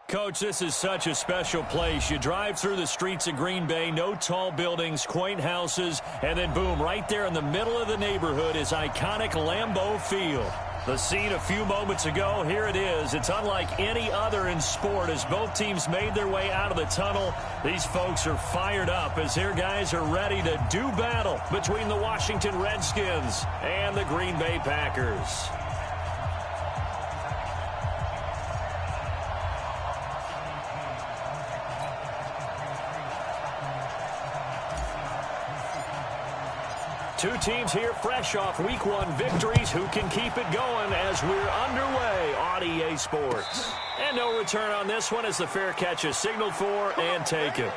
Coach, this is such a special place. You drive through the streets of Green Bay, no tall buildings, quaint houses, and then boom, right there in the middle of the neighborhood is iconic Lambeau Field. The scene a few moments ago, here it is. It's unlike any other in sport as both teams made their way out of the tunnel. These folks are fired up as their guys are ready to do battle between the Washington Redskins and the Green Bay Packers. Two teams here fresh off Week 1 victories. Who can keep it going as we're underway on EA Sports? And no return on this one as the fair catch is signaled for and taken.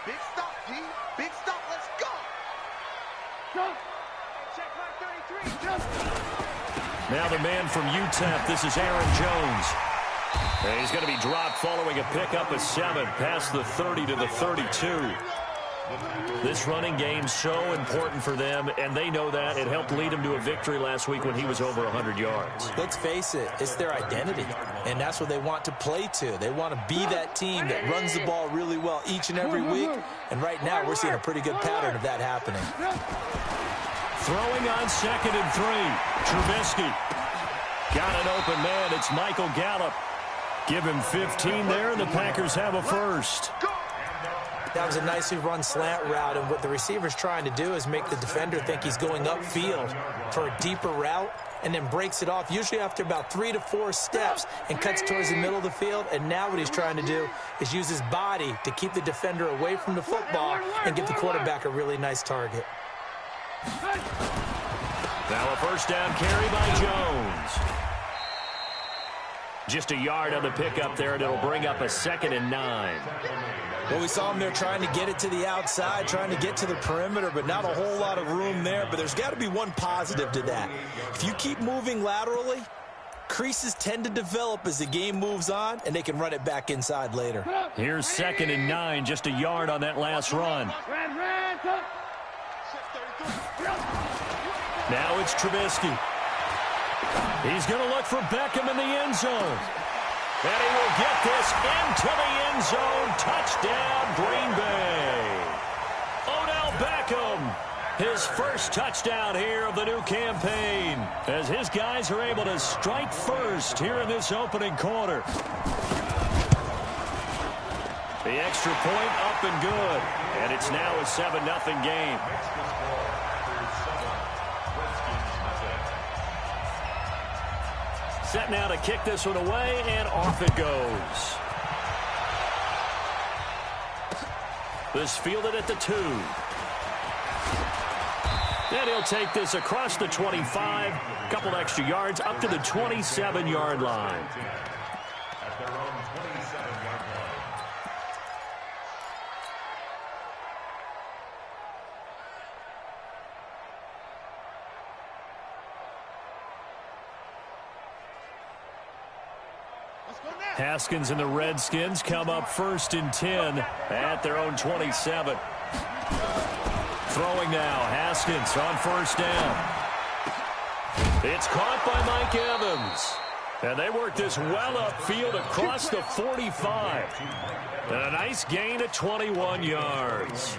Big stop, G. Big stop. Let's go. Check mark 33. Now the man from UTEP. This is Aaron Jones. And he's going to be dropped following a pickup of 7 past the 30 to the 32. This running game's so important for them, and they know that. It helped lead them to a victory last week when he was over 100 yards. Let's face it, it's their identity, and that's what they want to play to. They want to be that team that runs the ball really well each and every week, and right now we're seeing a pretty good pattern of that happening. Throwing on 2nd and 3. Trubisky. Got an open man. It's Michael Gallup. Give him 15 there, and the Packers have a first. That was a nicely run slant route, and what the receiver's trying to do is make the defender think he's going upfield for a deeper route and then breaks it off, usually after about 3 to 4 steps, and cuts towards the middle of the field. And now what he's trying to do is use his body to keep the defender away from the football and give the quarterback a really nice target. Now a first down carry by Jones. Just a yard on the pickup there, and it'll bring up a 2nd and 9. Well, we saw him there trying to get it to the outside, trying to get to the perimeter, but not a whole lot of room there. But there's got to be one positive to that. If you keep moving laterally, creases tend to develop as the game moves on, and they can run it back inside later. Here's 2nd and 9, just a yard on that last run. Now it's Trubisky. He's going to look for Beckham in the end zone. And he will get this into the end zone. Touchdown, Green Bay. Odell Beckham, his first touchdown here of the new campaign, as his guys are able to strike first here in this opening quarter. The extra point up and good. And it's now a 7-0 game. Set now to kick this one away, and off it goes. This fielded at the 2. And he'll take this across the 25. Couple extra yards up to the 27-yard line. Haskins and the Redskins come up 1st and 10 at their own 27. Throwing now, Haskins on 1st down. It's caught by Mike Evans. And they work this well upfield across the 45. And a nice gain of 21 yards.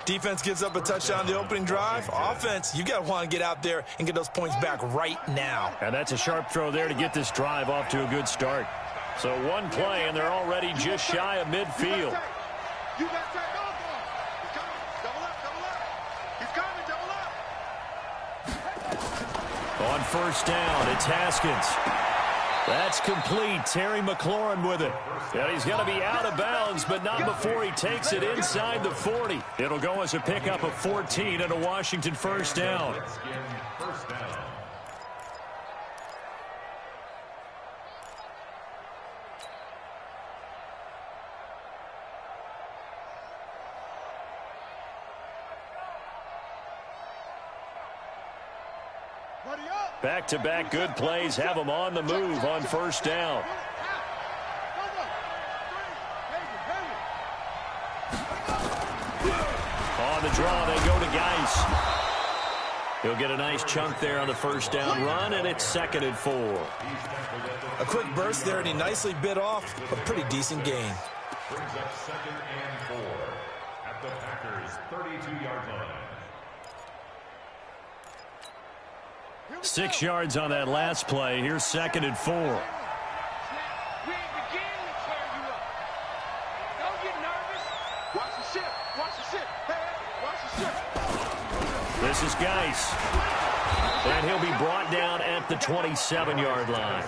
Defense gives up a touchdown the opening drive. Offense, you got to want to get out there and get those points back right now. And that's a sharp throw there to get this drive off to a good start. So one play, and they're already just shy of midfield. You got that off. He's coming. Double up, double up. He's coming, double up. On 1st down, it's Haskins. That's complete. Terry McLaurin with it. And he's going to be out of bounds, but not before he takes it inside the 40. It'll go as a pickup of 14 and a Washington 1st down. Back-to-back good plays have them on the move on first down. On the draw, they go to Geis. He'll get a nice chunk there on the first down run, and it's 2nd and 4. A quick burst there, and he nicely bit off a pretty decent gain. Brings up 2nd and 4 at the Packers' 32-yard line. 6 yards on that last play. Here's 2nd and 4. We ain't beginning to tear you up. Don't get nervous. Watch the ship. Watch the ship. Hey, watch the ship. This is Geis. And he'll be brought down at the 27-yard line.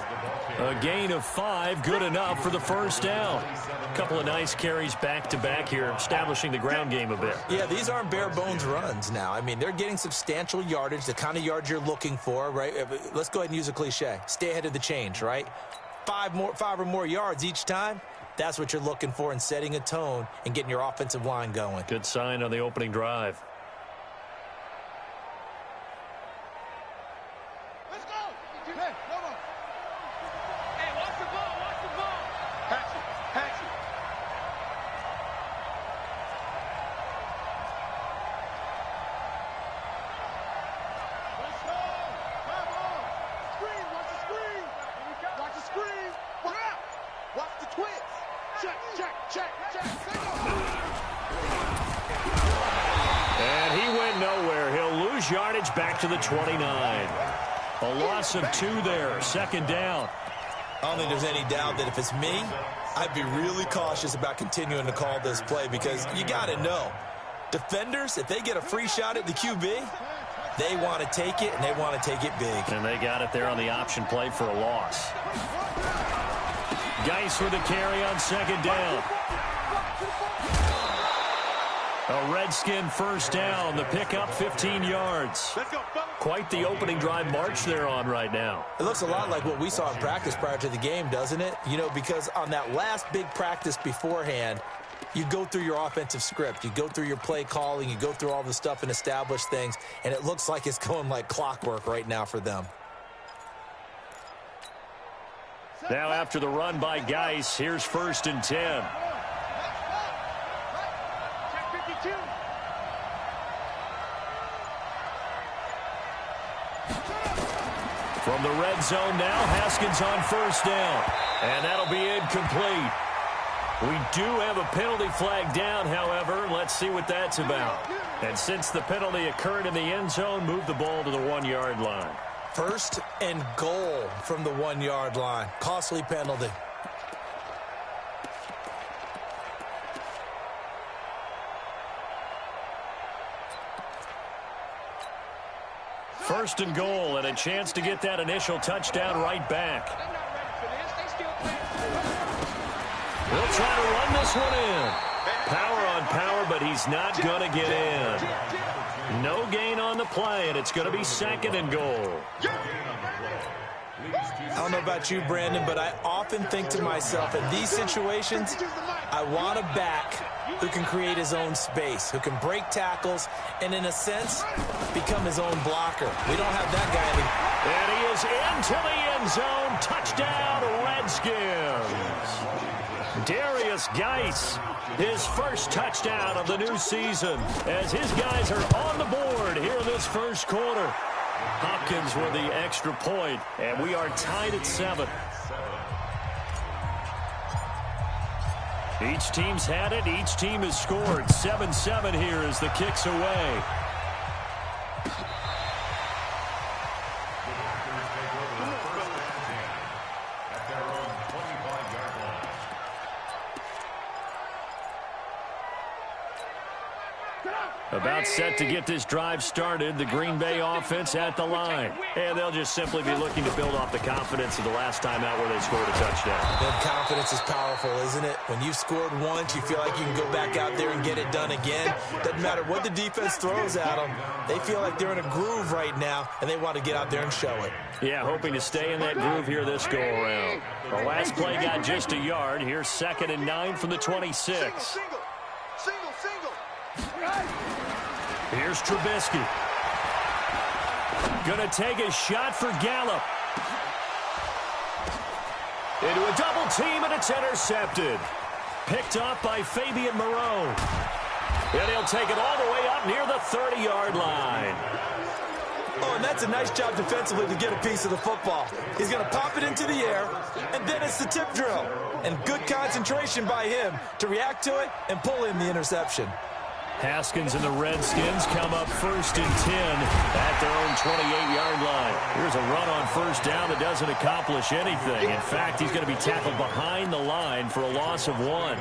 A gain of 5, good enough for the first down. A couple of nice carries back-to-back here, establishing the ground game a bit. Yeah, these aren't bare-bones runs now. I mean, they're getting substantial yardage, the kind of yards you're looking for, right? Let's go ahead and use a cliche. Stay ahead of the change, right? 5 or more yards each time. That's what you're looking for in setting a tone and getting your offensive line going. Good sign on the opening drive. Let's go. Hey, come on. Hey, watch the ball. Watch the ball. Patch it. Patch it. Let's go. Come on. Screen. Watch the screen. Watch the screen. Watch the twist. Check, check, check, check. And he went nowhere. He'll lose yardage back to the 29. A loss of 2 there. 2nd down. I don't think there's any doubt that if it's me, I'd be really cautious about continuing to call this play because you got to know, defenders, if they get a free shot at the QB, they want to take it, and they want to take it big. And they got it there on the option play for a loss. Geis with a carry on 2nd down. A Redskin first down. The pickup 15 yards. Let's go, fellas. Quite the opening drive march they're on right now. It looks a lot like what we saw in practice prior to the game, doesn't it? You know, because on that last big practice beforehand, you go through your offensive script. You go through your play calling. You go through all the stuff and establish things. And it looks like it's going like clockwork right now for them. Now after the run by Geis, here's 1st and 10. From the red zone now, Haskins on first down. And that'll be incomplete. We do have a penalty flag down, however. Let's see what that's about. And since the penalty occurred in the end zone, move the ball to the 1-yard line. 1st and goal from the 1-yard line. Costly penalty. First and goal, and a chance to get that initial touchdown right back. He'll try to run this one in. Power on power, but he's not going to get in. No gain on the play, and it's going to be 2nd and goal. I don't know about you, Brandon, but I often think to myself, in these situations, I want a back who can create his own space, who can break tackles, and in a sense, become his own blocker. We don't have that guy. And he is into the end zone. Touchdown, Redskins. Darius Geis, his first touchdown of the new season, as his guys are on the board here in this first quarter. Hopkins with the extra point, and we are tied at 7. Each team's had it. Each team has scored. 7-7 here as the kick's away. About set to get this drive started, the Green Bay offense at the line. And they'll just simply be looking to build off the confidence of the last time out where they scored a touchdown. That confidence is powerful, isn't it? When you've scored once, you feel like you can go back out there and get it done again. Doesn't matter what the defense throws at them. They feel like they're in a groove right now, and they want to get out there and show it. Yeah, hoping to stay in that groove here this go-around. The last play got just a yard. Here's 2nd and 9 from the 26. Single. Here's Trubisky. Gonna take a shot for Gallup. Into a double team, and it's intercepted. Picked off by Fabian Moreau. And he'll take it all the way up near the 30-yard line. Oh, and that's a nice job defensively to get a piece of the football. He's going to pop it into the air, and then it's the tip drill. And good concentration by him to react to it and pull in the interception. Haskins and the Redskins come up 1st and 10 at their own 28-yard line. Here's a run on 1st down that doesn't accomplish anything. In fact, he's going to be tackled behind the line for a loss of 1.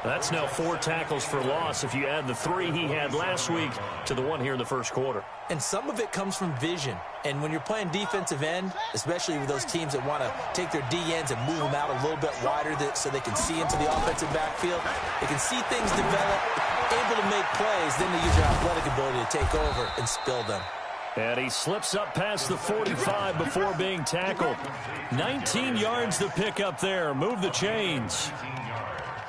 That's now 4 tackles for loss if you add the 3 he had last week to the 1 here in the first quarter. And some of it comes from vision. And when you're playing defensive end, especially with those teams that want to take their D ends and move them out a little bit wider so they can see into the offensive backfield, they can see things develop, able to make plays, then they use their athletic ability to take over and spill them. And he slips up past the 45 before being tackled. 19 yards to pick up there. Move the chains.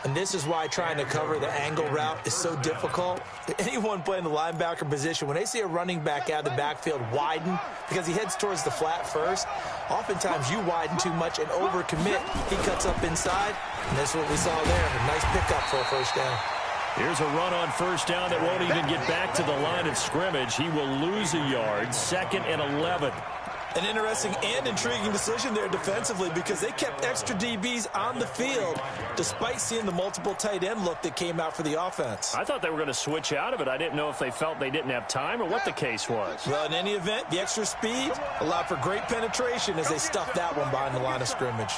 And this is why trying to cover the angle route is so difficult. Anyone playing the linebacker position, when they see a running back out of the backfield widen, because he heads towards the flat first, oftentimes you widen too much and overcommit. He cuts up inside, and that's what we saw there. A nice pickup for a 1st down. Here's a run on 1st down that won't even get back to the line of scrimmage. He will lose a yard, 2nd and 11. An interesting and intriguing decision there defensively because they kept extra DBs on the field despite seeing the multiple tight end look that came out for the offense. I thought they were going to switch out of it. I didn't know if they felt they didn't have time or what the case was. Well, in any event, the extra speed allowed for great penetration as they stuffed that one behind the line of scrimmage.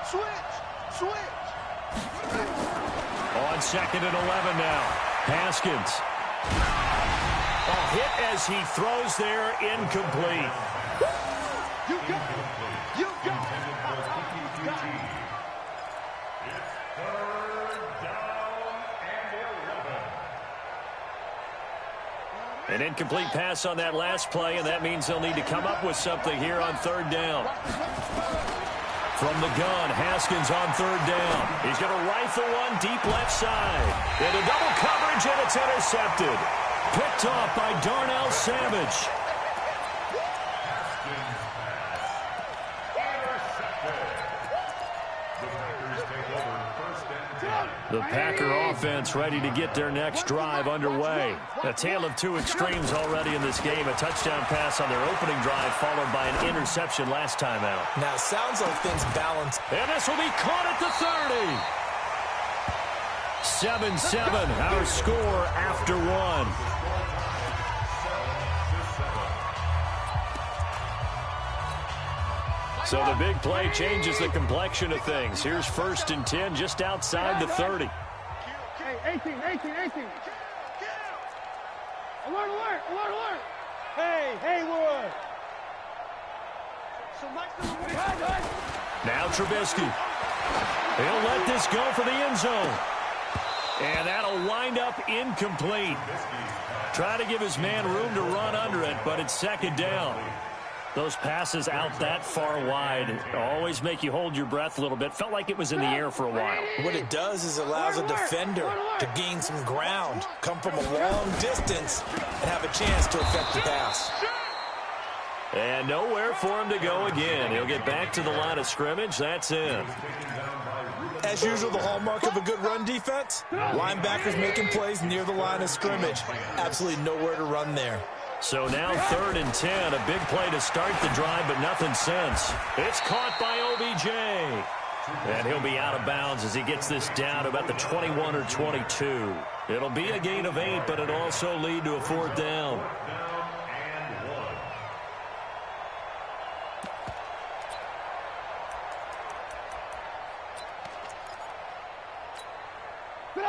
Switch. On 2nd and 11 now. Haskins. A hit as he throws there, incomplete. You got it. You got it. An incomplete pass on that last play, and that means they'll need to come up with something here on 3rd down. From the gun, Haskins on 3rd down. He's going to rifle one deep left side. Into double coverage, and it's intercepted. Picked off by Darnell Savage. The Packer offense ready to get their next drive underway. A tale of 2 extremes already in this game. A touchdown pass on their opening drive followed by an interception last time out. Now, sounds like things balance. And this will be caught at the 30. 7-7, our score after 1. So the big play changes the complexion of things. Here's 1st and 10 just outside the 30. Hey, 18. Alert. Hey, Haywood. Now Trubisky. He'll let this go for the end zone. And that'll wind up incomplete. Try to give his man room to run under it, but it's 2nd down. Those passes out that far wide always make you hold your breath a little bit. Felt like it was in the air for a while. What it does is allows a defender to gain some ground, come from a long distance, and have a chance to affect the pass. And nowhere for him to go again. He'll get back to the line of scrimmage. That's in. As usual, the hallmark of a good run defense, linebackers making plays near the line of scrimmage. Absolutely nowhere to run there. So now 3rd and 10, a big play to start the drive, but nothing since. It's caught by OBJ. And he'll be out of bounds as he gets this down to about the 21 or 22. It'll be a gain of 8, but it'll also lead to a 4th down.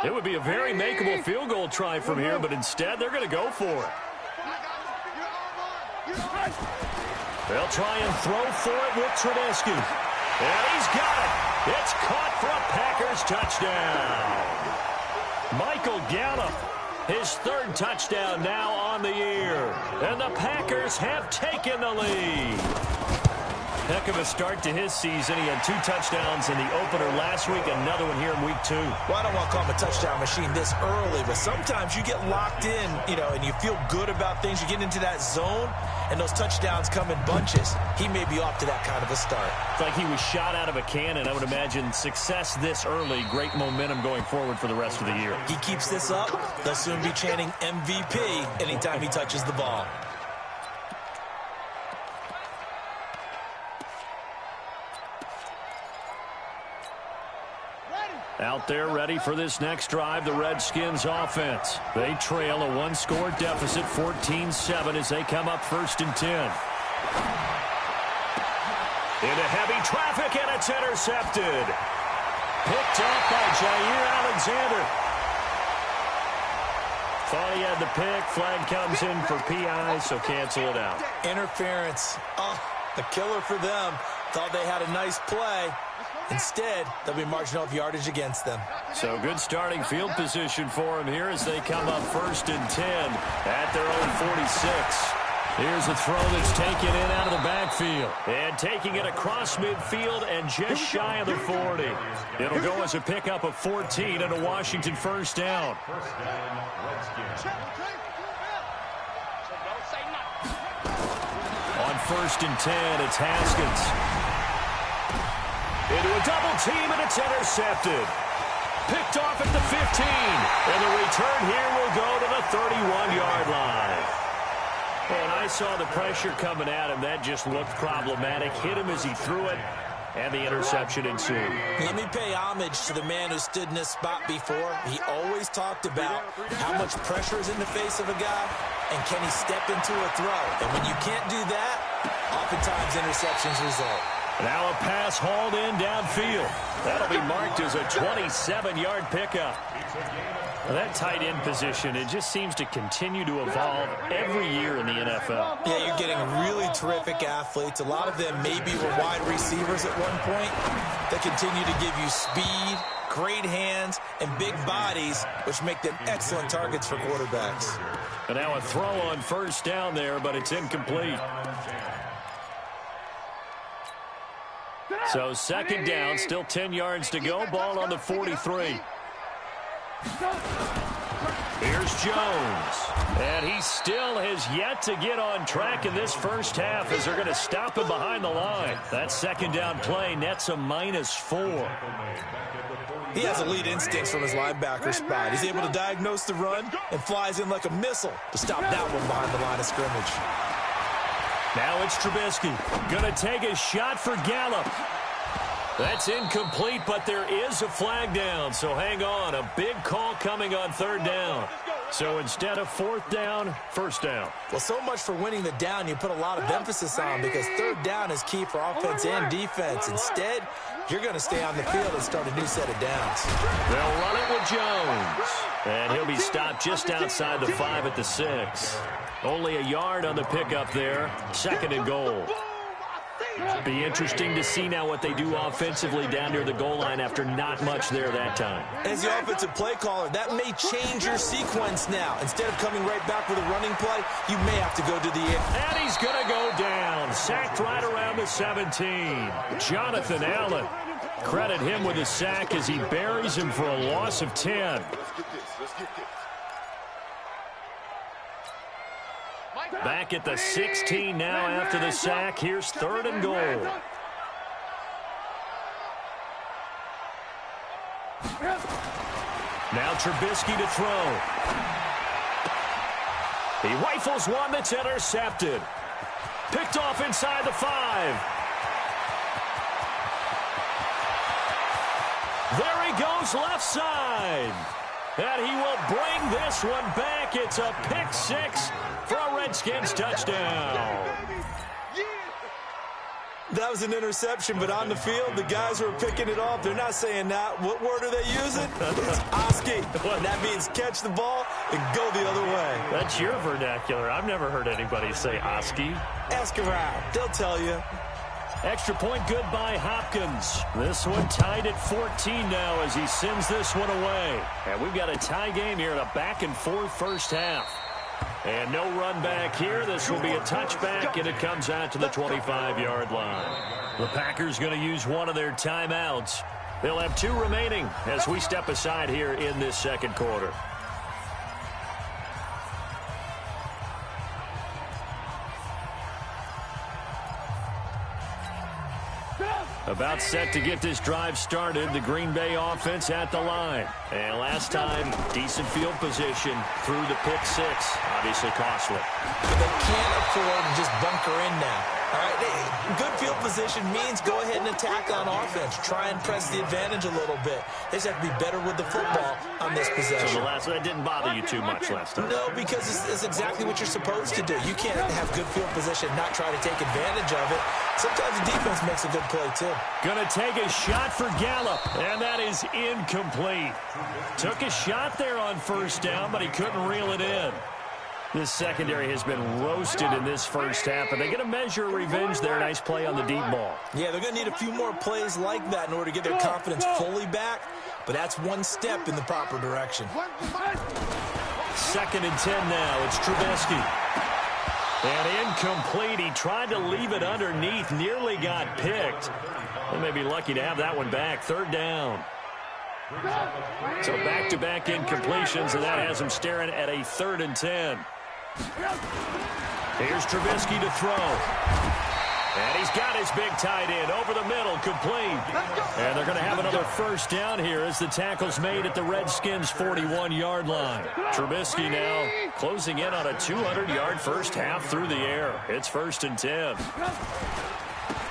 It would be a very makeable field goal try from here, but instead they're going to go for it. They'll try and throw for it with Trubisky. And he's got it. It's caught for a Packers touchdown. Michael Gallup, his 3rd touchdown now on the year. And the Packers have taken the lead. Heck of a start to his season. He had 2 touchdowns in the opener last week, another one here in week 2. Well, I don't want to call him a touchdown machine this early, but sometimes you get locked in, and you feel good about things. You get into that zone, and those touchdowns come in bunches. He may be off to that kind of a start. It's like he was shot out of a cannon. I would imagine success this early, great momentum going forward for the rest of the year. He keeps this up, they'll soon be chanting MVP anytime he touches the ball. Out there ready for this next drive, the Redskins offense. They trail a 1-score deficit, 14-7 as they come up 1st and 10. Into heavy traffic, and it's intercepted. Picked up by Jair Alexander. Thought he had the pick. Flag comes in for PI, so cancel it out. Interference. Oh, the killer for them. Thought they had a nice play. Instead, they'll be marching off yardage against them. So good starting field position for them here as they come up 1st and 10 at their own 46. Here's a throw that's taken in out of the backfield. And taking it across midfield and just shy of the 40. It'll go as a pickup of 14 and a Washington 1st down. On 1st and 10, it's Haskins. Into a double team, and it's intercepted. Picked off at the 15. And the return here will go to the 31-yard line. When I saw the pressure coming at him, that just looked problematic. Hit him as he threw it, and the interception ensued. Let me pay homage to the man who stood in this spot before. He always talked about how much pressure is in the face of a guy, and can he step into a throw. And when you can't do that, oftentimes interceptions result. Now a pass hauled in downfield. That'll be marked as a 27-yard pickup. That tight end position, it just seems to continue to evolve every year in the NFL. Yeah, you're getting really terrific athletes. A lot of them maybe were wide receivers at one point. They continue to give you speed, great hands, and big bodies, which make them excellent targets for quarterbacks. And now a throw on 1st down there, but it's incomplete. So 2nd down, still 10 yards to go. Ball on the 43. Here's Jones. And he still has yet to get on track in this first half as they're going to stop him behind the line. That 2nd down play nets a -4. He has elite instincts from his linebacker spot. He's able to diagnose the run and flies in like a missile to stop that one behind the line of scrimmage. Now it's Trubisky. Going to take a shot for Gallup. That's incomplete, but there is a flag down, so hang on. A big call coming on 3rd down. So instead of 4th down, 1st down. Well, so much for winning the down you put a lot of emphasis on, because 3rd down is key for offense and defense. Instead, you're going to stay on the field and start a new set of downs. They'll run it with Jones. And he'll be stopped just outside the 5 at the 6. Only a yard on the pickup there. 2nd and goal. Be interesting to see now what they do offensively down near the goal line after not much there that time. As the offensive play caller, that may change your sequence now. Instead of coming right back with a running play, you may have to go to the end. And he's going to go down. Sacked right around the 17. Jonathan Allen. Credit him with a sack as he buries him for a loss of 10. Back at the 16 now after the sack. Here's 3rd and goal. Now Trubisky to throw. He rifles one that's intercepted. Picked off inside the 5. There he goes left side. And he will bring this one back. It's a pick 6 for a Redskins touchdown. That was an interception, but on the field, the guys who are picking it off, they're not saying that. What word are they using? It's Oski. That means catch the ball and go the other way. That's your vernacular. I've never heard anybody say Oski. Ask around. They'll tell you. Extra point good by Hopkins. This one tied at 14 now as he sends this one away. And we've got a tie game here in a back-and-forth first half. And no run back here. This will be a touchback, and it comes out to the 25-yard line. The Packers going to use one of their timeouts. They'll have 2 remaining as we step aside here in this second quarter. About set to get this drive started. The Green Bay offense at the line. And last time, decent field position through the pick 6. Obviously costly. But they can't afford to just bunker in now. All right, good field position means go ahead and attack on offense. Try and press the advantage a little bit. They just have to be better with the football on this possession. So that didn't bother you too much last time? No, because it's exactly what you're supposed to do. You can't have good field position and not try to take advantage of it. Sometimes the defense makes a good play, too. Gonna take a shot for Gallup, and that is incomplete. Took a shot there on first down, but he couldn't reel it in. This secondary has been roasted in this first half, and they get a measure of revenge there. Nice play on the deep ball. Yeah, they're going to need a few more plays like that in order to get their confidence fully back, but that's one step in the proper direction. 2nd and 10 now. It's Trubisky. And incomplete. He tried to leave it underneath, nearly got picked. They may be lucky to have that one back. 3rd down. So back-to-back incompletions, and that has him staring at a 3rd and 10. Here's Trubisky to throw. And he's got his big tight end over the middle, complete. And they're going to have another first down here as the tackle's made at the Redskins' 41-yard line. Trubisky now closing in on a 200-yard first half through the air. It's 1st and 10.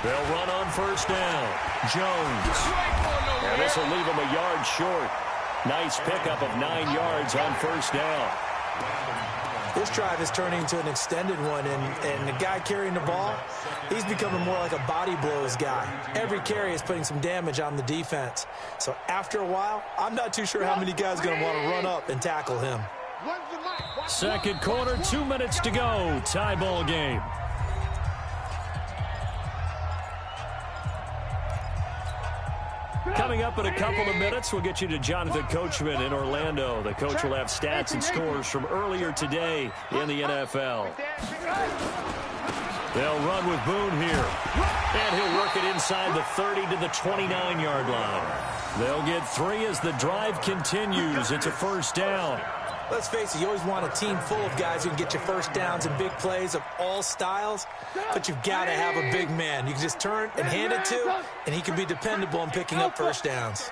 They'll run on first down. Jones. And this will leave him a yard short. Nice pickup of 9 yards on first down. This drive is turning into an extended one, and the guy carrying the ball, he's becoming more like a body blows guy. Every carry is putting some damage on the defense. So after a while, I'm not too sure how many guys are going to want to run up and tackle him. Second quarter, 2 minutes to go. Tie ball game. Coming up in a couple of minutes, we'll get you to Jonathan Coachman in Orlando. The coach will have stats and scores from earlier today in the NFL. They'll run with Boone here. And he'll work it inside the 30 to the 29-yard line. They'll get 3 as the drive continues. It's a first down. Let's face it, you always want a team full of guys who can get you first downs and big plays of all styles, but you've got to have a big man. You can just turn and hand it to, and he can be dependable in picking up first downs.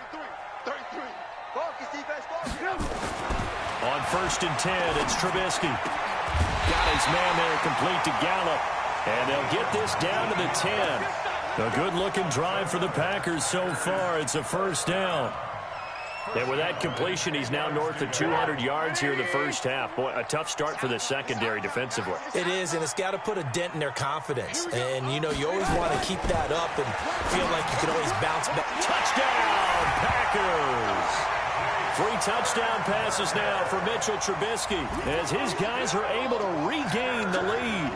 On 1st and 10, it's Trubisky. Got his man there, complete to Gallup, and they'll get this down to the 10. A good-looking drive for the Packers so far. It's a first down. And with that completion, he's now north of 200 yards here in the first half. Boy, a tough start for the secondary defensively. It is, and it's got to put a dent in their confidence. And, you know, you always want to keep that up and feel like you can always bounce back. Touchdown, Packers! 3 touchdown passes now for Mitchell Trubisky as his guys are able to regain the lead.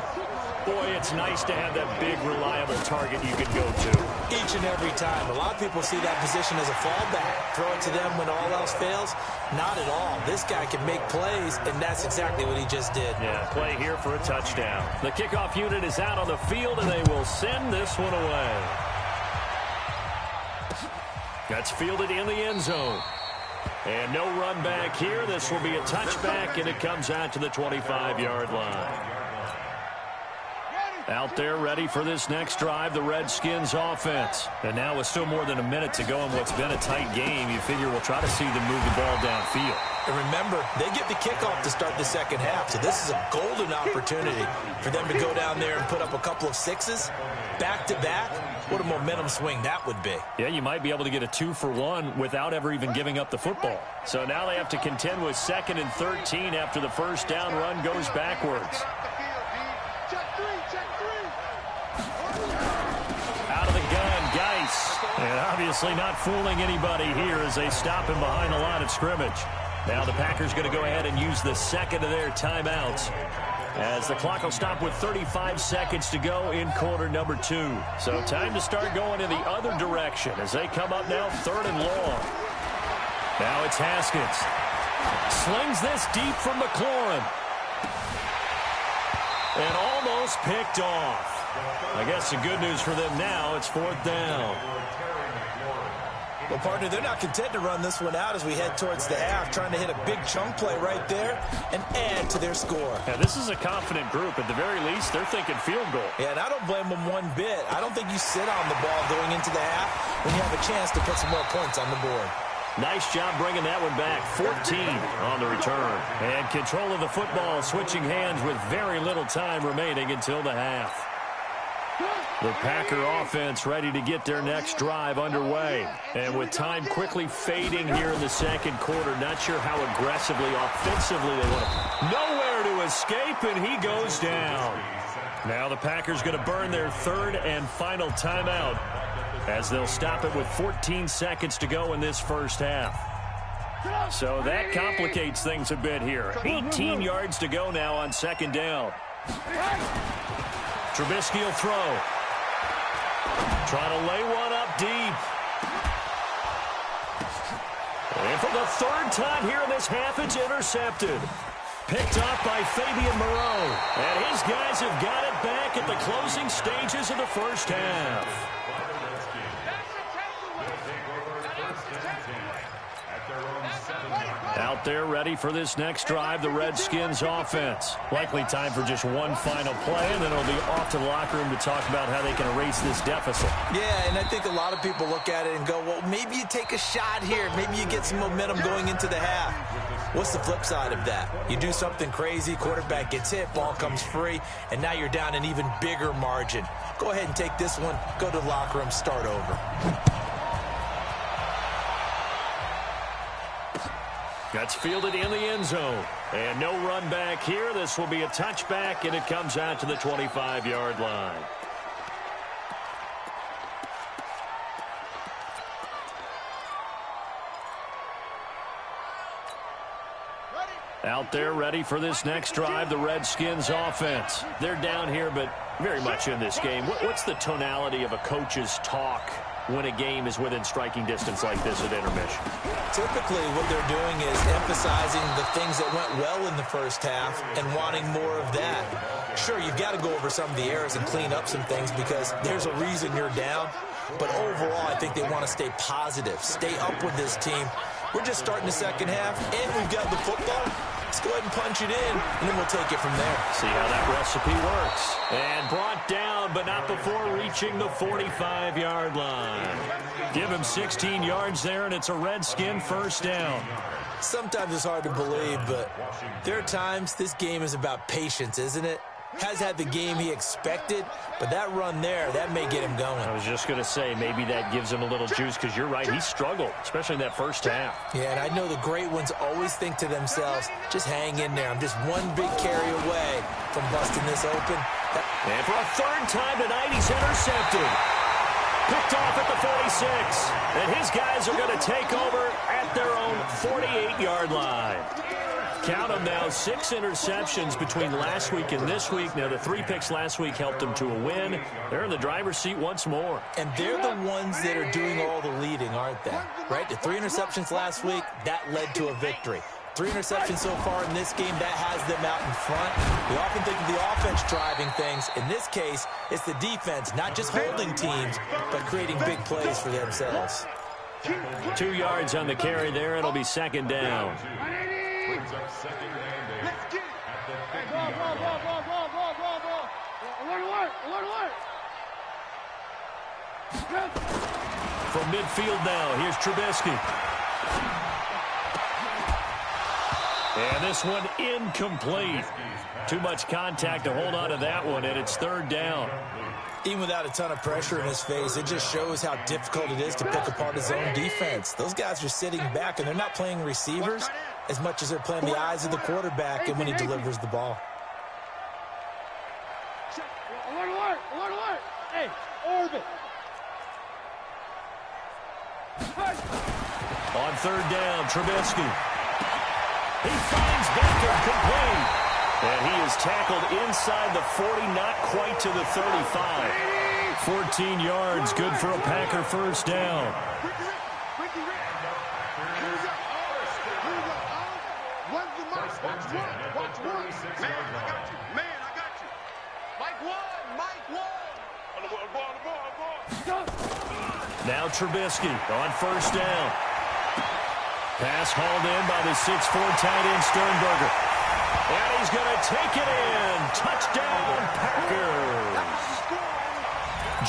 Boy, it's nice to have that big, reliable target you can go to. Each and every time. A lot of people see that position as a fallback. Throw it to them when all else fails. Not at all. This guy can make plays, and that's exactly what he just did. Yeah, play here for a touchdown. The kickoff unit is out on the field, and they will send this one away. That's fielded in the end zone. And no run back here. This will be a touchback, and it comes out to the 25-yard line. Out there ready for this next drive, the Redskins offense. And now with still more than a minute to go in what's been a tight game, you figure we'll try to see them move the ball downfield. And remember, they get the kickoff to start the second half, so this is a golden opportunity for them to go down there and put up a couple of 6s back-to-back. What a momentum swing that would be. Yeah, you might be able to get a 2-for-1 without ever even giving up the football. So now they have to contend with 2nd and 13 after the first down run goes backwards. Out of the gun, Geis. And obviously not fooling anybody here as they stop him behind the line of scrimmage. Now the Packers going to go ahead and use the second of their timeouts, as the clock will stop with 35 seconds to go in quarter number 2. So time to start going in the other direction as they come up now 3rd and long. Now it's Haskins. Slings this deep from McLaurin. And almost picked off. I guess the good news for them now, it's 4th down. Well, partner, they're not content to run this one out as we head towards the half, trying to hit a big chunk play right there and add to their score. Yeah, this is a confident group. At the very least, they're thinking field goal. Yeah, and I don't blame them one bit. I don't think you sit on the ball going into the half when you have a chance to put some more points on the board. Nice job bringing that one back. 14 on the return. And control of the football, switching hands with very little time remaining until the half. The Packer offense ready to get their next drive underway. And with time quickly fading here in the second quarter, not sure how aggressively, offensively they want to. Nowhere to escape, and he goes down. Now the Packers going to burn their 3rd and final timeout as they'll stop it with 14 seconds to go in this first half. So that complicates things a bit here. 18 yards to go now on 2nd down. Trubisky will throw. Trying to lay one up deep. And for the 3rd time here in this half, it's intercepted. Picked off by Fabian Moreau. And his guys have got it back at the closing stages of the first half. Out there ready for this next drive, the Redskins offense. Likely time for just one final play, and then it'll be off to the locker room to talk about how they can erase this deficit. Yeah, and I think a lot of people look at it and go, well, maybe you take a shot here. Maybe you get some momentum going into the half. What's the flip side of that? You do something crazy, quarterback gets hit, ball comes free, and now you're down an even bigger margin. Go ahead and take this one, go to the locker room, start over. That's fielded in the end zone. And no run back here. This will be a touchback, and it comes out to the 25-yard line. Out there ready for this next drive, the Redskins offense. They're down here, but very much in this game. What's the tonality of a coach's talk when a game is within striking distance like this at intermission? Typically, what they're doing is emphasizing the things that went well in the first half and wanting more of that. Sure, you've got to go over some of the errors and clean up some things because there's a reason you're down. But overall, I think they want to stay positive, stay up with this team. We're just starting the second half, and we've got the football. Let's go ahead and punch it in, and then we'll take it from there. See how that recipe works. And brought down, but not before reaching the 45-yard line. Give him 16 yards there, and it's a Redskin first down. Sometimes it's hard to believe, but there are times this game is about patience, isn't it? Has had the game he expected, but that run there, that may get him going. I was just going to say, maybe that gives him a little juice, because you're right, he struggled, especially in that first half. Yeah, and I know the great ones always think to themselves, just hang in there. I'm just one big carry away from busting this open. And for a 3rd time tonight, he's intercepted. Picked off at the 46. And his guys are going to take over at their own 48-yard line. Count them now, 6 interceptions between last week and this week. Now, the 3 picks last week helped them to a win. They're in the driver's seat once more. And they're the ones that are doing all the leading, aren't they? Right? The 3 interceptions last week, that led to a victory. 3 interceptions so far in this game, that has them out in front. We often think of the offense driving things. In this case, it's the defense, not just holding teams, but creating big plays for themselves. 2 yards on the carry there. It'll be 2nd down. Brings up 2nd and 8 Let's get it. at the Hey, 50-yard line. From midfield now, here's Trubisky. And this one incomplete. Too much contact to hold on to that one, and it's 3rd down. Even without a ton of pressure in his face, it just shows how difficult it is to pick apart his own defense. Those guys are sitting back, and they're not playing receivers as much as they're playing the eyes of the quarterback and when he delivers the ball. Alert. Hey, orbit. On 3rd down, Trubisky. He finds Baker complete. And he is tackled inside the 40, not quite to the 35. 14 yards, good for a Packer first down. Now Trubisky on first down. Pass hauled in by the 6'4" tight end Sternberger. And he's going to take it in. Touchdown, Packers.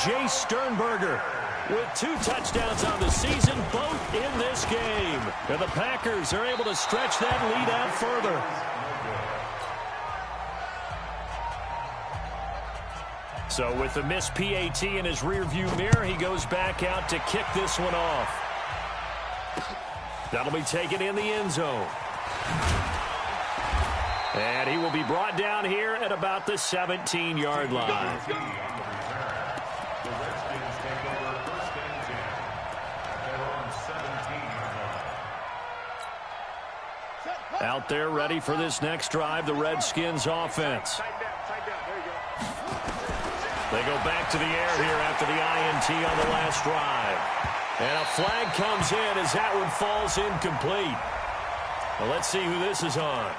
Jay Sternberger with 2 touchdowns on the season, both in this game. And the Packers are able to stretch that lead out further. So with the missed PAT in his rearview mirror, he goes back out to kick this one off. That'll be taken in the end zone. And he will be brought down here at about the 17-yard line. Out there ready for this next drive, the Redskins offense. They go back to the air here after the INT on the last drive. And a flag comes in as that one falls incomplete. Well, let's see who this is on.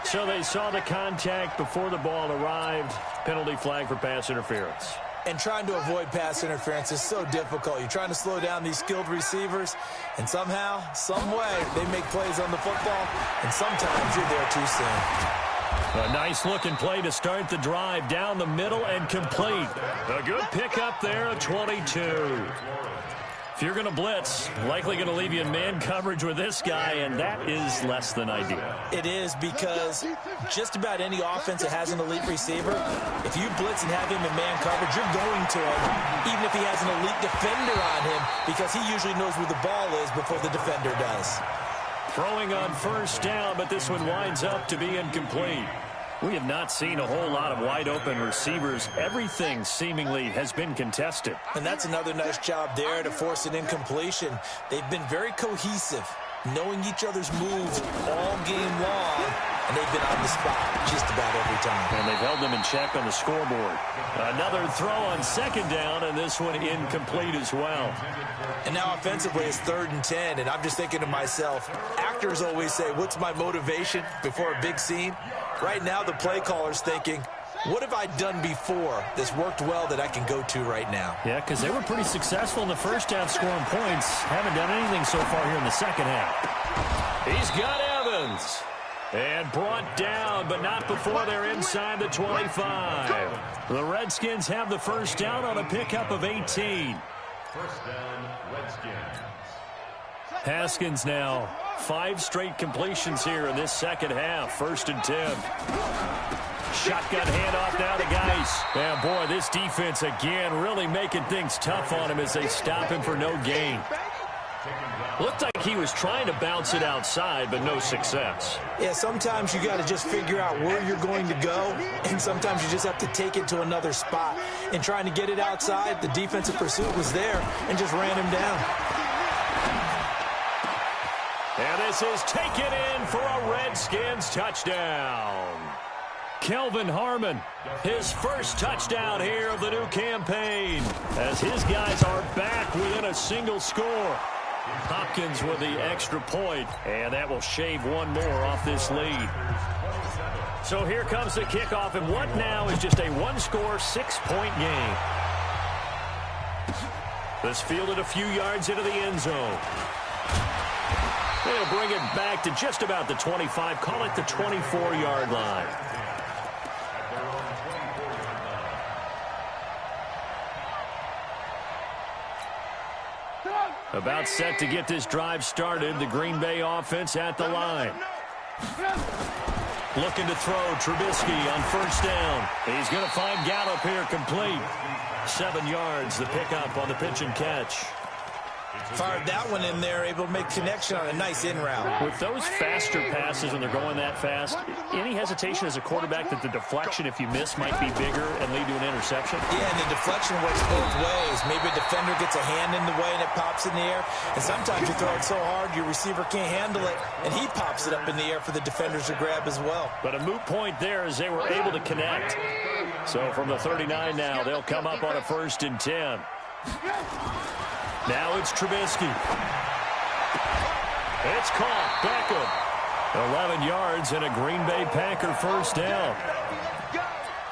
So they saw the contact before the ball arrived. Penalty flag for pass interference. And trying to avoid pass interference is so difficult. You're trying to slow down these skilled receivers, and somehow, some way, they make plays on the football, and sometimes you're there too soon. A nice-looking play to start the drive down the middle and complete. A good pickup there at 22. If you're going to blitz, likely going to leave you in man coverage with this guy, and that is less than ideal. It is, because just about any offense that has an elite receiver, if you blitz and have him in man coverage, you're going to him, even if he has an elite defender on him, because he usually knows where the ball is before the defender does. Throwing on first down, but this one winds up to be incomplete. We have not seen a whole lot of wide-open receivers. Everything seemingly has been contested. And that's another nice job there to force an incompletion. They've been very cohesive, knowing each other's moves all game long, and they've been on the spot just about every time. And they've held them in check on the scoreboard. Another throw on second down, and this one incomplete as well. And now offensively it's 3rd and 10, and I'm just thinking to myself, actors always say, what's my motivation before a big scene? Right now the play caller's thinking, what have I done before that's worked well that I can go to right now? Yeah, because they were pretty successful in the first half scoring points. Haven't done anything so far here in the second half. He's got Evans. And brought down, but not before they're inside the 25. The Redskins have the first down on a pickup of 18. First down, Redskins. Haskins now 5 straight completions here in this second half. 1st and 10. Shotgun handoff now to Geis. And boy, this defense again really making things tough on him as they stop him for no gain. Looked like he was trying to bounce it outside, but no success. Yeah, sometimes you got to just figure out where you're going to go, and sometimes you just have to take it to another spot. And trying to get it outside, the defensive pursuit was there and just ran him down. And this is taken in for a Redskins touchdown. Kelvin Harmon, his first touchdown here of the new campaign, as his guys are back within a single score. Hopkins with the extra point, and that will shave one more off this lead. So here comes the kickoff, and what now is just a one-score, 6-point game. This fielded a few yards into the end zone. They'll bring it back to just about the 25, call it the 24-yard line. About set to get this drive started, the Green Bay offense at the line. Looking to throw, Trubisky on first down. He's going to find Gallup here complete. 7 yards, the pickup on the pitch and catch. Fired that one in there, able to make connection on a nice in route. With those faster passes when they're going that fast, any hesitation as a quarterback that the deflection, if you miss, might be bigger and lead to an interception? Yeah, and the deflection works both ways. Maybe a defender gets a hand in the way and it pops in the air. And sometimes you throw it so hard your receiver can't handle it, and he pops it up in the air for the defenders to grab as well. But a moot point there as they were able to connect. So from the 39 now, they'll come up on a 1st and 10. Now it's Trubisky. It's caught. Beckham. 11 yards and a Green Bay Packer first down.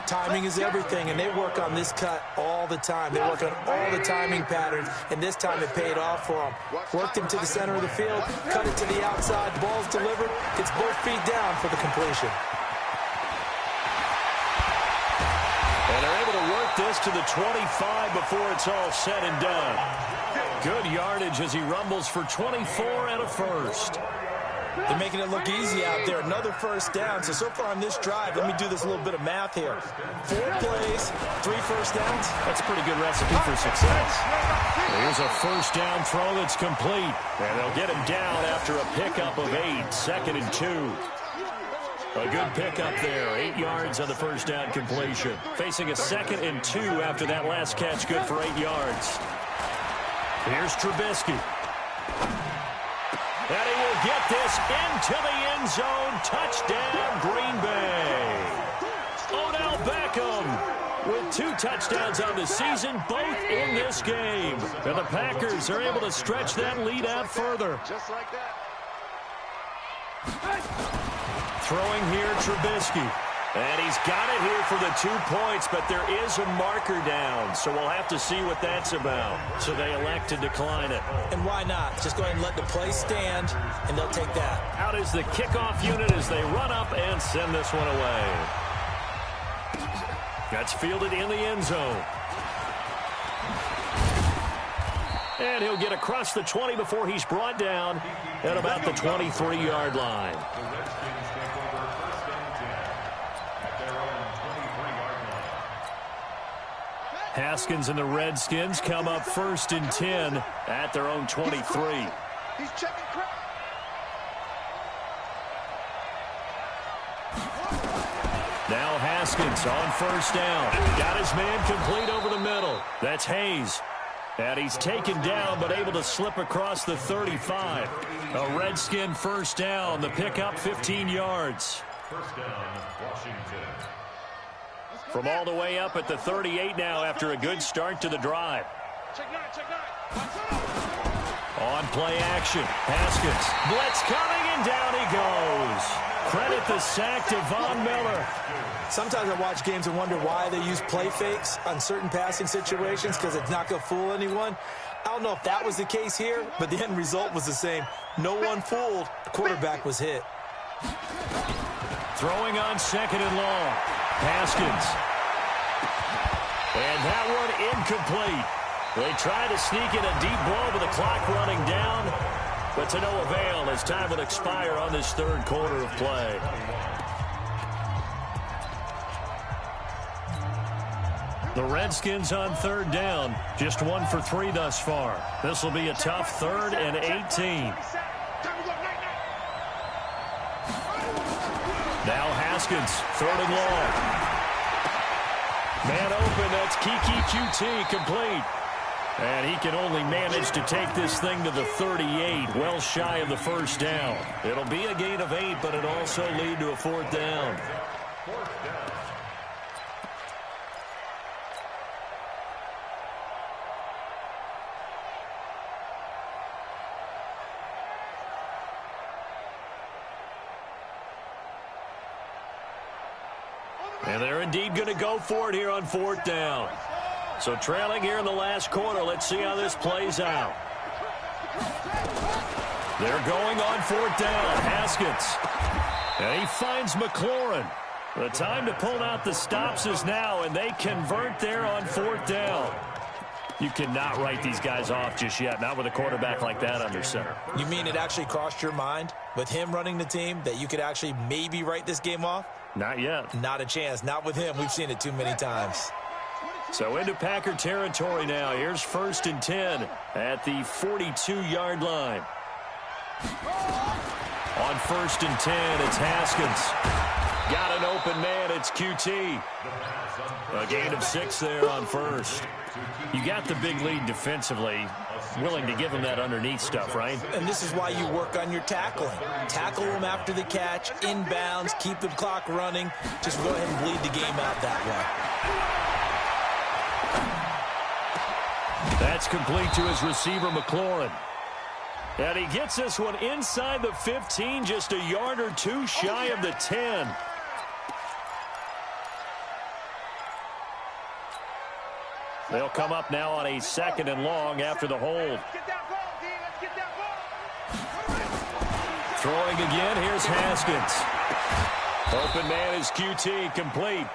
Timing is everything, and they work on this cut all the time. They work on all the timing patterns, and this time it paid off for them. Worked him to the center of the field, cut it to the outside, ball's delivered, gets both feet down for the completion. And they're able to work this to the 25 before it's all said and done. Good yardage as he rumbles for 24 and a first. They're making it look easy out there. Another first down. So far on this drive, let me do this little bit of math here. 4 plays, 3 first downs. That's a pretty good recipe for success. Here's a first down throw that's complete. And they'll get him down after a pickup of 8, 2nd and 2. A good pickup there, 8 yards on the first down completion. Facing a 2nd and 2 after that last catch, good for 8 yards. Here's Trubisky. And he will get this into the end zone. Touchdown, Green Bay. Odell Beckham with 2 touchdowns on the season, both in this game. And the Packers are able to stretch that lead out further. Just like that. Throwing here, Trubisky. And he's got it here for the 2 points, but there is a marker down, so we'll have to see what that's about. So they elect to decline it. And why not? Just go ahead and let the play stand, and they'll take that. Out is the kickoff unit as they run up and send this one away. That's fielded in the end zone. And he'll get across the 20 before he's brought down at about the 23-yard line. Haskins and the Redskins come up 1st and 10 at their own 23. He's checking crap. Now Haskins on 1st down. Got his man complete over the middle. That's Hayes. And he's taken down but able to slip across the 35. A Redskin 1st down. The pickup 15 yards. 1st down, Washington. From all the way up at the 38 now after a good start to the drive. Check 9, check 9. On play action, Haskins. Blitz coming, and down he goes. Credit the sack to Von Miller. Sometimes I watch games and wonder why they use play fakes on certain passing situations, because it's not going to fool anyone. I don't know if that was the case here, but the end result was the same. No one fooled. The quarterback was hit. Throwing on 2nd and long. Haskins. And that one incomplete. They try to sneak in a deep ball with the clock running down, but to no avail as time will expire on this 3rd quarter of play. The Redskins on 3rd down, just 1 for 3 thus far. This will be a tough 3rd and 18. Now Haskins, 3rd and long. Man open, that's Kiki QT complete. And he can only manage to take this thing to the 38, well shy of the 1st down. It'll be a gain of 8, but it'll also lead to a 4th down. 4th down. And they're indeed going to go for it here on 4th down. So trailing here in the last quarter. Let's see how this plays out. They're going on 4th down. Haskins. And he finds McLaurin. The time to pull out the stops is now, and they convert there on 4th down. You cannot write these guys off just yet, not with a quarterback like that under center. You mean it actually crossed your mind with him running the team that you could actually maybe write this game off? Not yet. Not a chance. Not with him. We've seen it too many times. So into Packer territory now. Here's 1st and 10 at the 42-yard line. On 1st and 10, it's Haskins. Got an open man. It's QT. A gain of 6 there on 1st. You got the big lead defensively. Willing to give them that underneath stuff, right? And this is why you work on your tackling. Tackle them after the catch, inbounds, keep the clock running. Just go ahead and bleed the game out that way. That's complete to his receiver, McLaurin. And he gets this one inside the 15, just a yard or 2 shy of the 10. They'll come up now on a 2nd and long after the hold. Throwing again, here's Haskins. Open man is QT, complete.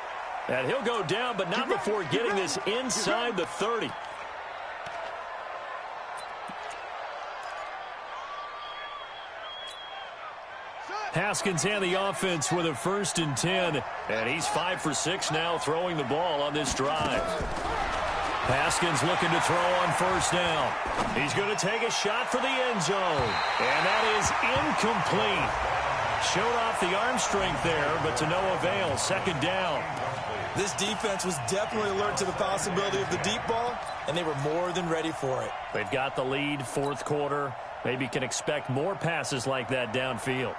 And he'll go down, but not before getting this inside the 30. Haskins and the offense with a 1st and 10. And he's 5 for 6 now throwing the ball on this drive. Haskins looking to throw on 1st down. He's going to take a shot for the end zone. And that is incomplete. Showed off the arm strength there, but to no avail. 2nd down. This defense was definitely alert to the possibility of the deep ball, and they were more than ready for it. They've got the lead, 4th quarter. Maybe can expect more passes like that downfield.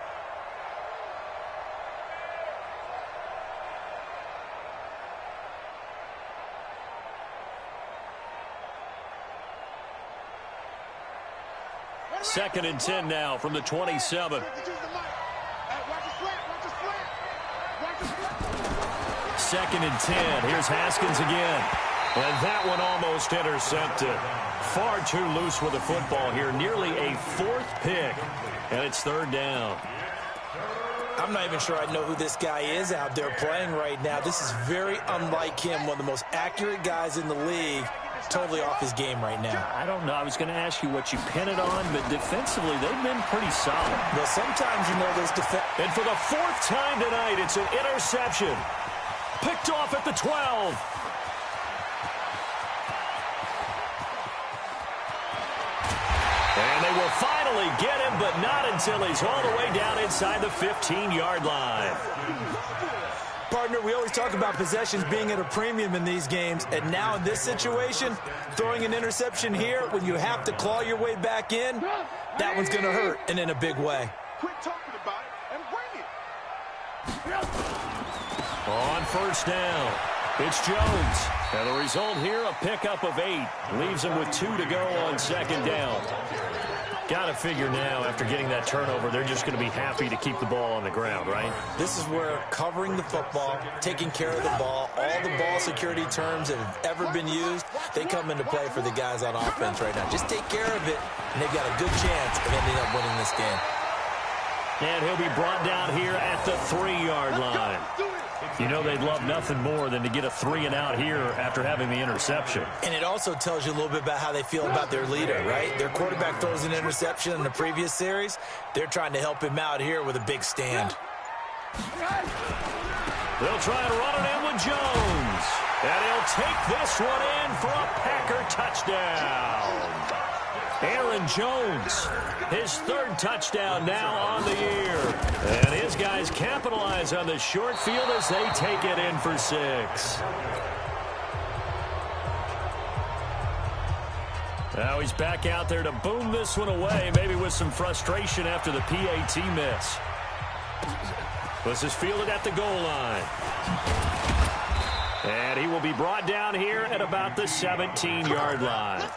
Second and 10 now from the 27. 2nd and 10. Here's Haskins again. And that one almost intercepted. Far too loose with the football here. Nearly a 4th pick. And it's 3rd down. I'm not even sure I know who this guy is out there playing right now. This is very unlike him. One of the most accurate guys in the league. Totally off his game right now. I don't know. I was going to ask you what you pin it on, but defensively, they've been pretty solid. Well, sometimes, you know, those And for the 4th time tonight, it's an interception. Picked off at the 12. And they will finally get him, but not until he's all the way down inside the 15-yard line. Partner, we always talk about possessions being at a premium in these games, and now in this situation, throwing an interception here when you have to claw your way back in, that one's going to hurt, and in a big way. Quit talking about it and bring it. On 1st down, it's Jones. And the result here, a pickup of 8. Leaves him with 2 to go on 2nd down. Got to figure now, after getting that turnover, they're just going to be happy to keep the ball on the ground, right? This is where covering the football, taking care of the ball, all the ball security terms that have ever been used, they come into play for the guys on offense right now. Just take care of it, and they've got a good chance of ending up winning this game. And he'll be brought down here at the 3-yard line. You know they'd love nothing more than to get a 3-and-out here after having the interception. And it also tells you a little bit about how they feel about their leader, right? Their quarterback throws an interception in the previous series. They're trying to help him out here with a big stand. They'll try to run it in with Jones. And he'll take this one in for a Packer touchdown. Aaron Jones, his 3rd touchdown now on the year. And his guys capitalize on the short field as they take it in for 6. Now he's back out there to boom this one away, maybe with some frustration after the PAT miss. This is fielded at the goal line. And he will be brought down here at about the 17-yard line.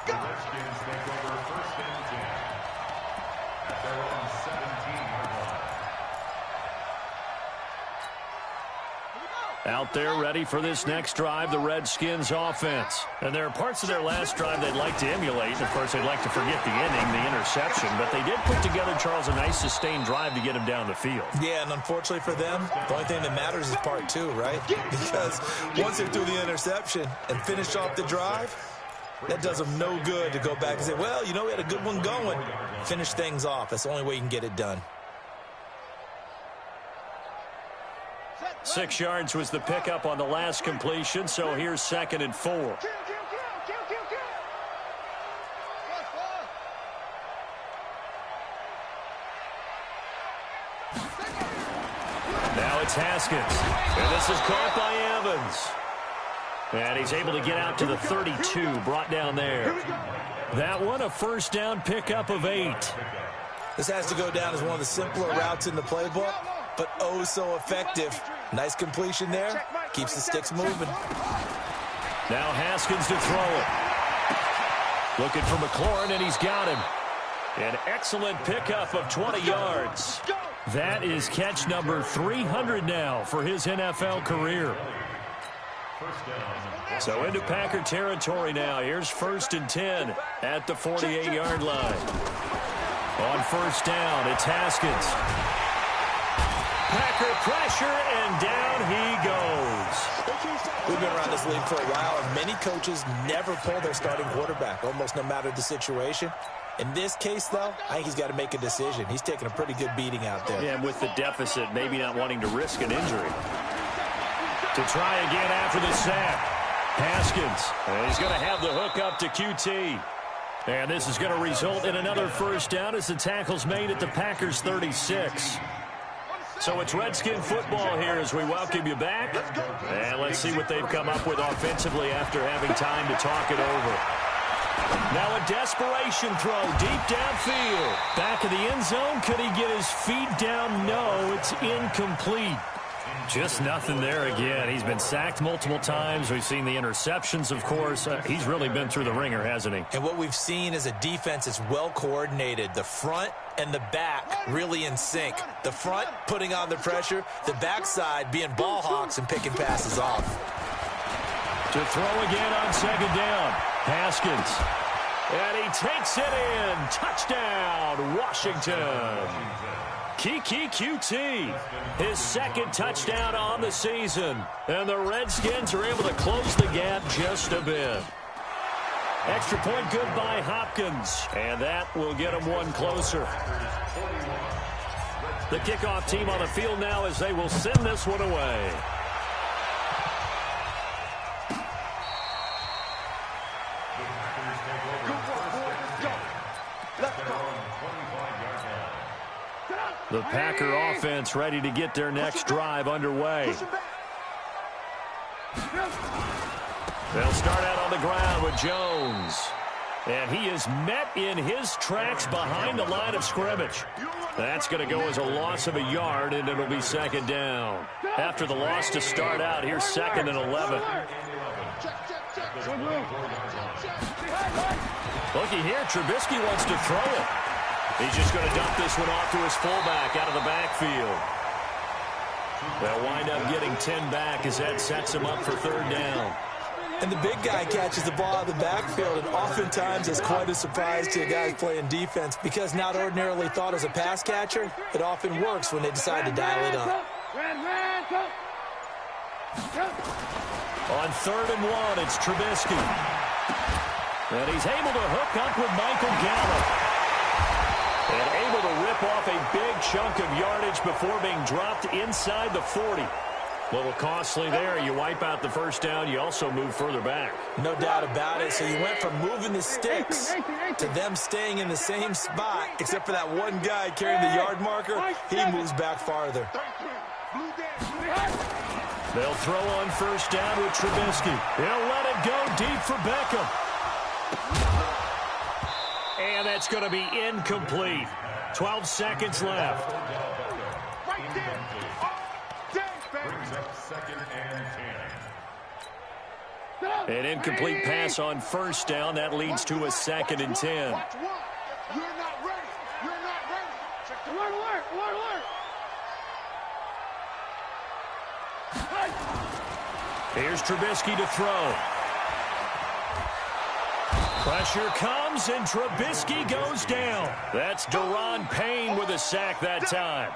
Out there ready for this next drive, the Redskins offense. And there are parts of their last drive they'd like to emulate. Of course, they'd like to forget the inning, the interception. But they did put together, Charles, a nice sustained drive to get him down the field. Yeah, and unfortunately for them, the only thing that matters is part 2, right? Because once they threw the interception and finished off the drive, that does them no good to go back and say, well, you know, we had a good one going. Finish things off. That's the only way you can get it done. 6 yards was the pickup on the last completion, so here's 2nd and 4. Now it's Haskins, and this is caught by Evans. And he's able to get out to the 32, brought down there. That one, a 1st down pickup of 8. This has to go down as one of the simpler routes in the playbook, but oh so effective. Nice completion there. Keeps the sticks moving. Now Haskins to throw it. Looking for McLaurin, and he's got him. An excellent pickup of 20 yards. That is catch number 300 now for his NFL career. So into Packer territory now. Here's 1st and 10 at the 48-yard line. On 1st down, it's Haskins. Packer pressure, and down he goes. We've been around this league for a while, and many coaches never pull their starting quarterback, almost no matter the situation. In this case, though, I think he's got to make a decision. He's taking a pretty good beating out there. Yeah, and with the deficit, maybe not wanting to risk an injury. To try again after the sack. Haskins. And he's going to have the hook up to QT. And this is going to result in another 1st down as the tackle's made at the Packers 36. So it's Redskin football here as we welcome you back. And let's see what they've come up with offensively after having time to talk it over. Now a desperation throw deep downfield. Back of the end zone. Could he get his feet down? No, it's incomplete. Just nothing there again. He's been sacked multiple times. We've seen the interceptions, of course. He's really been through the ringer, hasn't he? And what we've seen is a defense that's well coordinated. The front and the back really in sync. The front putting on the pressure. The backside being ball hawks and picking passes off. To throw again on 2nd down. Haskins. And he takes it in. Touchdown, Washington. Keke QT, his 2nd touchdown on the season. And the Redskins are able to close the gap just a bit. Extra point good by Hopkins. And that will get them one closer. The kickoff team on the field now as they will send this one away. The Packer offense ready to get their next drive underway. They'll start out on the ground with Jones. And he is met in his tracks behind the line of scrimmage. That's going to go as a loss of a yard, and it'll be 2nd down. After the loss to start out, here's 2nd and 11. Looky here, Trubisky wants to throw it. He's just going to dump this one off to his fullback out of the backfield. They'll wind up getting 10 back as that sets him up for 3rd down. And the big guy catches the ball out of the backfield, and oftentimes it's quite a surprise to guys playing defense because not ordinarily thought as a pass catcher, it often works when they decide to dial it up. On 3rd and 1, it's Trubisky. And he's able to hook up with Michael Gallup. And able to rip off a big chunk of yardage before being dropped inside the 40. A little costly there. You wipe out the 1st down. You also move further back. No doubt about it. So you went from moving the sticks to them staying in the same spot, except for that one guy carrying the yard marker. He moves back farther. They'll throw on 1st down with Trubisky. He'll let it go deep for Beckham. And that's going to be incomplete. 12 seconds left. An incomplete pass on 1st down. That leads to a 2nd and 10. You're not ready. You're not ready. Alert, alert, alert. Here's Trubisky to throw. Pressure comes, and Trubisky goes down. That's Daron Payne with a sack that time.